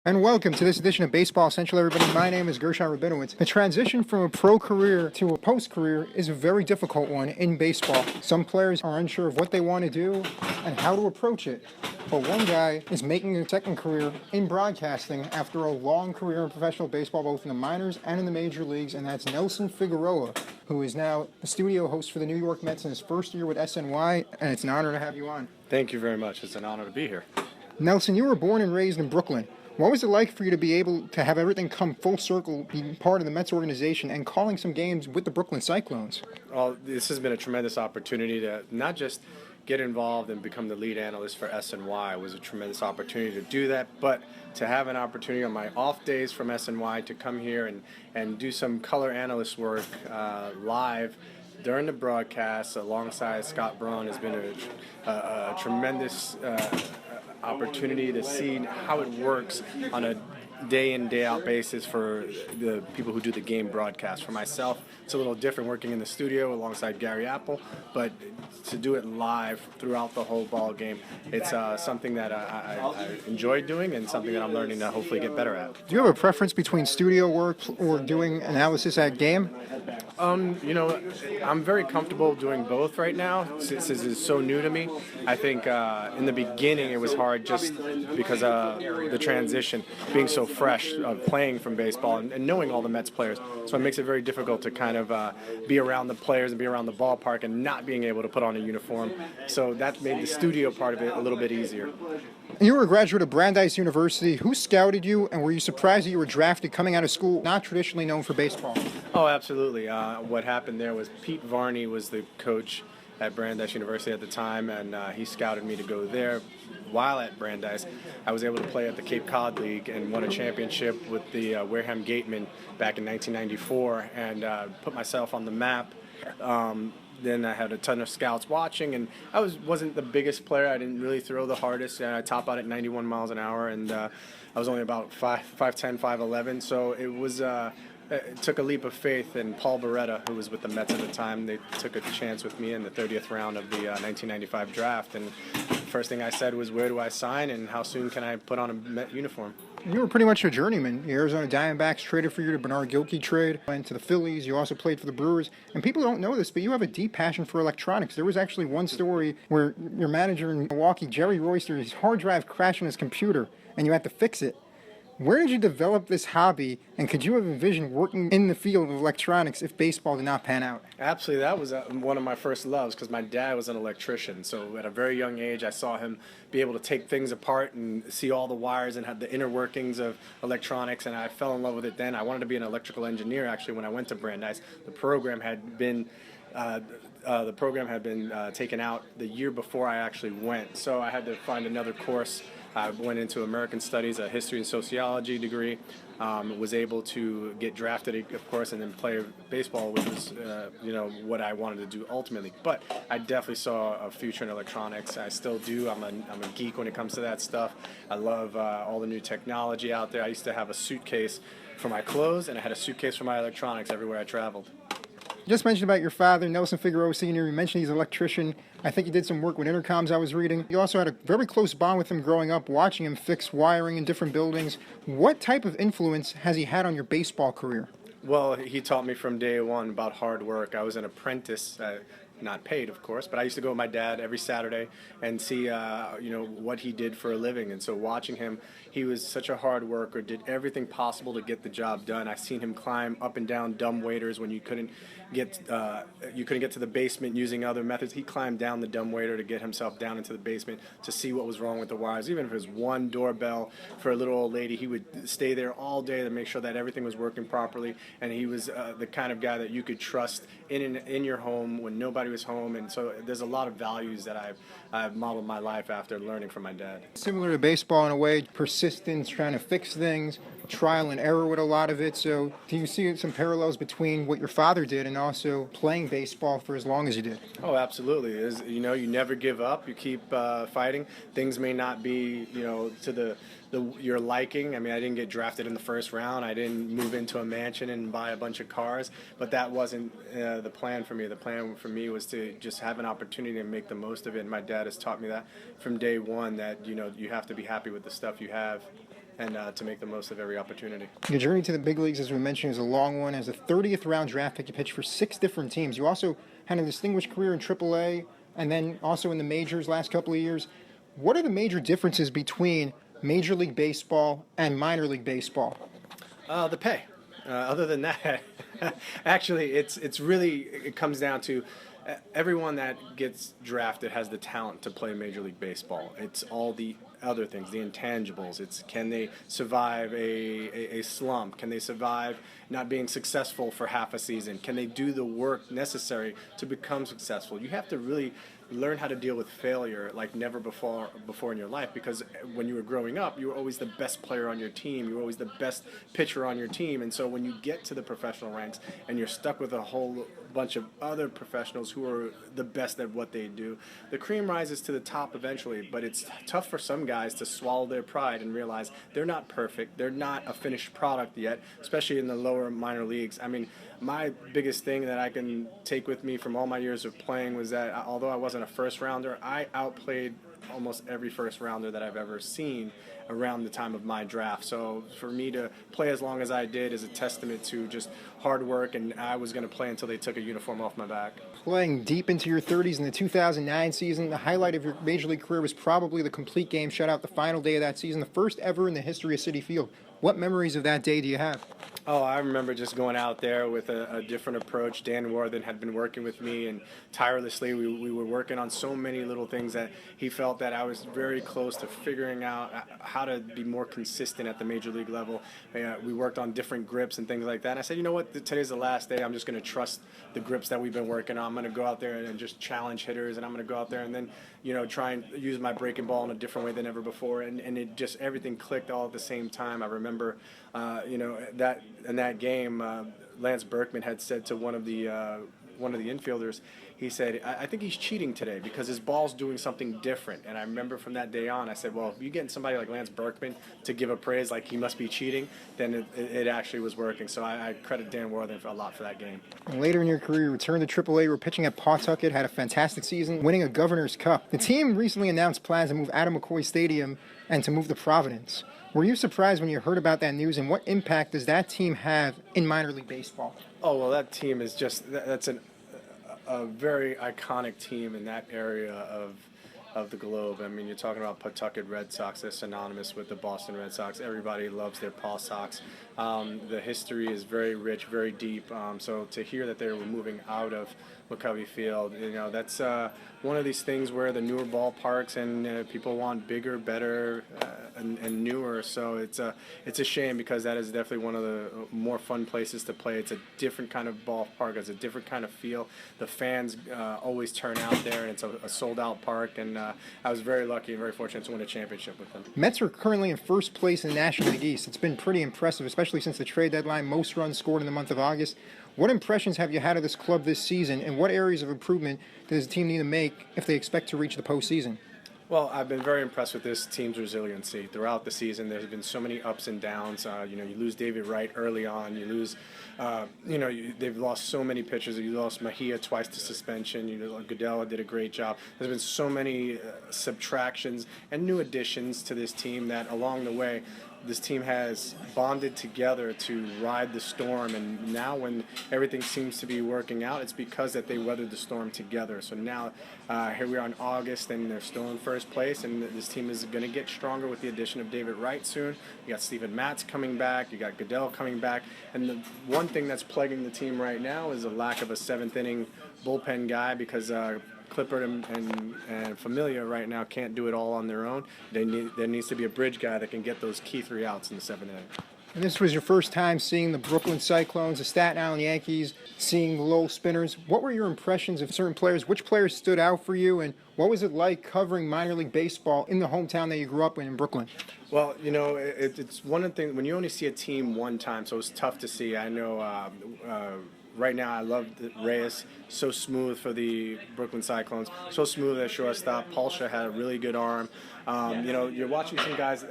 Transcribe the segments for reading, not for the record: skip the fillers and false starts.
And welcome to this edition of Baseball Central, everybody. My name is Gershon Rabinowitz. The transition from a pro career to a post career is a very difficult one in baseball. Some players are unsure of what they want to do and how to approach it. But one guy is making a second career in broadcasting after a long career in professional baseball, both in the minors and in the major leagues, and that's Nelson Figueroa, who is now the studio host for the New York Mets in his first year with SNY, and it's an honor to have you on. Thank you very much. It's an honor to be here. Nelson, you were born and raised in Brooklyn. What was it like for you to be able to have everything come full circle, being part of the Mets organization and calling some games with the Brooklyn Cyclones? Well, this has been a tremendous opportunity to not just get involved and become the lead analyst for SNY. It was a tremendous opportunity to do that, but to have an opportunity on my off days from SNY to come here and do some color analyst work live during the broadcast alongside Scott Braun has been a tremendous opportunity to see how it works on a day in, day out basis for the people who do the game broadcast. For myself, it's a little different working in the studio alongside Gary Apple, but to do it live throughout the whole ball game, it's something that I enjoy doing and something that I'm learning to hopefully get better at. Do you have a preference between studio work or doing analysis at game? I'm very comfortable doing both right now since this is so new to me. I think in the beginning it was hard just because the transition being so fresh of playing from baseball and knowing all the Mets players. So it makes it very difficult to kind of be around the players and be around the ballpark and not being able to put on a uniform. So that made the studio part of it a little bit easier. You were a graduate of Brandeis University. Who scouted you, and were you surprised that you were drafted coming out of school, not traditionally known for baseball? Oh, absolutely. What happened there was Pete Varney was the coach at Brandeis University at the time, and he scouted me to go there. While at Brandeis, I was able to play at the Cape Cod League and won a championship with the Wareham Gatemen back in 1994 and put myself on the map. Then I had a ton of scouts watching, and I wasn't the biggest player. I didn't really throw the hardest. I top out at 91 miles an hour, and I was only about 5'10", 5'11". So it took a leap of faith, and Paul Beretta, who was with the Mets at the time, they took a chance with me in the 30th round of the 1995 draft. And the first thing I said was, where do I sign, and how soon can I put on a Met uniform? You were pretty much a journeyman. The Arizona Diamondbacks traded for you to Bernard Gilkey trade. Went to the Phillies. You also played for the Brewers. And people don't know this, but you have a deep passion for electronics. There was actually one story where your manager in Milwaukee, Jerry Royster, his hard drive crashed on his computer, and you had to fix it. Where did you develop this hobby, and could you have envisioned working in the field of electronics if baseball did not pan out? Absolutely. That was one of my first loves because my dad was an electrician. So at a very young age, I saw him be able to take things apart and see all the wires and have the inner workings of electronics, and I fell in love with it then. I wanted to be an electrical engineer, actually, when I went to Brandeis. The program had been taken out the year before I actually went, so I had to find another course. I went into American Studies, a history and sociology degree, was able to get drafted, of course, and then play baseball, which was, what I wanted to do ultimately. But I definitely saw a future in electronics. I still do. I'm a geek when it comes to that stuff. I love all the new technology out there. I used to have a suitcase for my clothes, and I had a suitcase for my electronics everywhere I traveled. You just mentioned about your father, Nelson Figueroa Sr. You mentioned he's an electrician. I think you did some work with intercoms I was reading. You also had a very close bond with him growing up, watching him fix wiring in different buildings. What type of influence has he had on your baseball career? Well, he taught me from day one about hard work. I was an apprentice, not paid, of course, but I used to go with my dad every Saturday and see, what he did for a living. And so watching him, he was such a hard worker, did everything possible to get the job done. I've seen him climb up and down dumb waiters when you couldn't get to the basement using other methods. He climbed down the dumb waiter to get himself down into the basement to see what was wrong with the wires. Even if it was one doorbell for a little old lady, he would stay there all day to make sure that everything was working properly. And he was the kind of guy that you could trust in your home when nobody was home. And so there's a lot of values that I've modeled my life after learning from my dad. Similar to baseball in a way, persistence, trying to fix things, trial and error with a lot of it. So do you see some parallels between what your father did and also playing baseball for as long as you did? Oh, absolutely. You never give up. You keep fighting. Things may not be, to your liking. I mean, I didn't get drafted in the first round. I didn't move into a mansion and buy a bunch of cars, but that wasn't the plan for me. The plan for me was to just have an opportunity and make the most of it. And my dad has taught me that from day one, that you have to be happy with the stuff you have. and to make the most of every opportunity. Your journey to the big leagues, as we mentioned, is a long one. As a 30th round draft pick, you pitched for 6 different teams. You also had a distinguished career in AAA and then also in the majors last couple of years. What are the major differences between Major League Baseball and minor league baseball? The pay. Other than that, actually, it comes down to everyone that gets drafted has the talent to play Major League Baseball. It's all the other things, the intangibles. It's can they survive a slump? Can they survive not being successful for half a season? Can they do the work necessary to become successful? You have to really learn how to deal with failure like never before in your life, because when you were growing up, you were always the best player on your team. You were always the best pitcher on your team. And so when you get to the professional ranks and you're stuck with a whole bunch of other professionals who are the best at what they do, the cream rises to the top eventually. But it's tough for some guys to swallow their pride and realize they're not perfect. They're not a finished product yet, especially in the lower minor leagues. I mean, my biggest thing that I can take with me from all my years of playing was that although I wasn't a first rounder, I outplayed almost every first rounder that I've ever seen around the time of my draft. So for me to play as long as I did is a testament to just hard work, and I was going to play until they took a uniform off my back. Playing deep into your 30s in the 2009 season, the highlight of your Major League career was probably the complete game shutout the final day of that season, the first ever in the history of Citi Field. What memories of that day do you have? Oh, I remember just going out there with a different approach. Dan Worthen had been working with me, and tirelessly we were working on so many little things that he felt that I was very close to figuring out how to be more consistent at the major league level. We worked on different grips and things like that. And I said, you know what, today's the last day. I'm just going to trust the grips that we've been working on. I'm going to go out there and just challenge hitters, and I'm going to go out there and then, try and use my breaking ball in a different way than ever before. And it just, everything clicked all at the same time. I remember, that in that game, Lance Berkman had said to one of the infielders, he said, I think he's cheating today because his ball's doing something different. And I remember from that day on, I said, well, if you get somebody like Lance Berkman to give a praise like he must be cheating, then it actually was working. So I credit Dan Worthen a lot for that game. And later in your career, you returned to AAA. You were pitching at Pawtucket, had a fantastic season, winning a Governor's Cup. The team recently announced plans to move Adam McCoy Stadium and to move to Providence. Were you surprised when you heard about that news, and what impact does that team have in minor league baseball? Oh, well, that team is that's a very iconic team in that area of the globe. I mean, you're talking about Pawtucket Red Sox. They're synonymous with the Boston Red Sox. Everybody loves their Paw Sox. The history is very rich, very deep. So to hear that they were moving out of McCovey Field, that's one of these things where the newer ballparks and people want bigger, better, and newer. So it's a shame, because that is definitely one of the more fun places to play. It's a different kind of ballpark. It's a different kind of feel. The fans always turn out there, and it's a sold-out park. And I was very lucky and very fortunate to win a championship with them. Mets are currently in first place in the National League East. It's been pretty impressive, especially since the trade deadline. Most runs scored in the month of August. What impressions have you had of this club this season, and what areas of improvement does the team need to make if they expect to reach the postseason? Well, I've been very impressed with this team's resiliency throughout the season. There's been so many ups and downs. You lose David Wright early on. You lose, they've lost so many pitchers. You lost Mejia twice to suspension. Goodell did a great job. There's been so many subtractions and new additions to this team that along the way, this team has bonded together to ride the storm, and now when everything seems to be working out, it's because that they weathered the storm together. So now here we are in August, and they're still in first place, and this team is going to get stronger with the addition of David Wright soon. You got Steven Matz coming back, you got Goodell coming back, and the one thing that's plaguing the team right now is a lack of a seventh-inning bullpen guy, because Clippard and Familia right now can't do it all on their own. There needs to be a bridge guy that can get those key 3 outs in the 7th inning. And this was your first time seeing the Brooklyn Cyclones, the Staten Island Yankees, seeing the Lowell Spinners. What were your impressions of certain players? Which players stood out for you, and what was it like covering minor league baseball in the hometown that you grew up in Brooklyn? Well, it's one of the things when you only see a team one time, so it's tough to see. I know right now, I love Reyes, so smooth for the Brooklyn Cyclones, so smooth at shortstop. Polsha had a really good arm. You're watching some guys.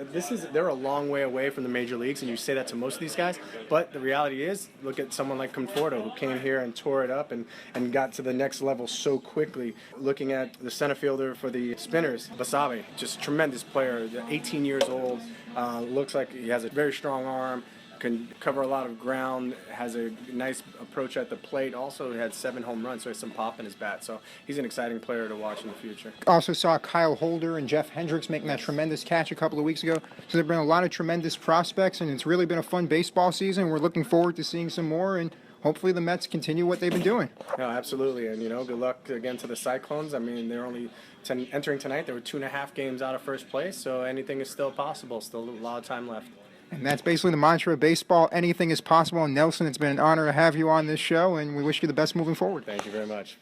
They're a long way away from the major leagues, and you say that to most of these guys. But the reality is, look at someone like Conforto, who came here and tore it up and got to the next level so quickly. Looking at the center fielder for the Spinners, Basabe, just tremendous player. 18 years old, looks like he has a very strong arm. Can cover a lot of ground, has a nice approach at the plate. Also had 7 home runs, so he has some pop in his bat. So he's an exciting player to watch in the future. Also saw Kyle Holder and Jeff Hendricks making that tremendous catch a couple of weeks ago. So there have been a lot of tremendous prospects, and it's really been a fun baseball season. We're looking forward to seeing some more, and hopefully the Mets continue what they've been doing. No, absolutely. And, good luck again to the Cyclones. I mean, they're only entering tonight. They were 2.5 games out of first place, so anything is still possible. Still a lot of time left. And that's basically the mantra of baseball. Anything is possible. And Nelson, it's been an honor to have you on this show, and we wish you the best moving forward. Thank you very much.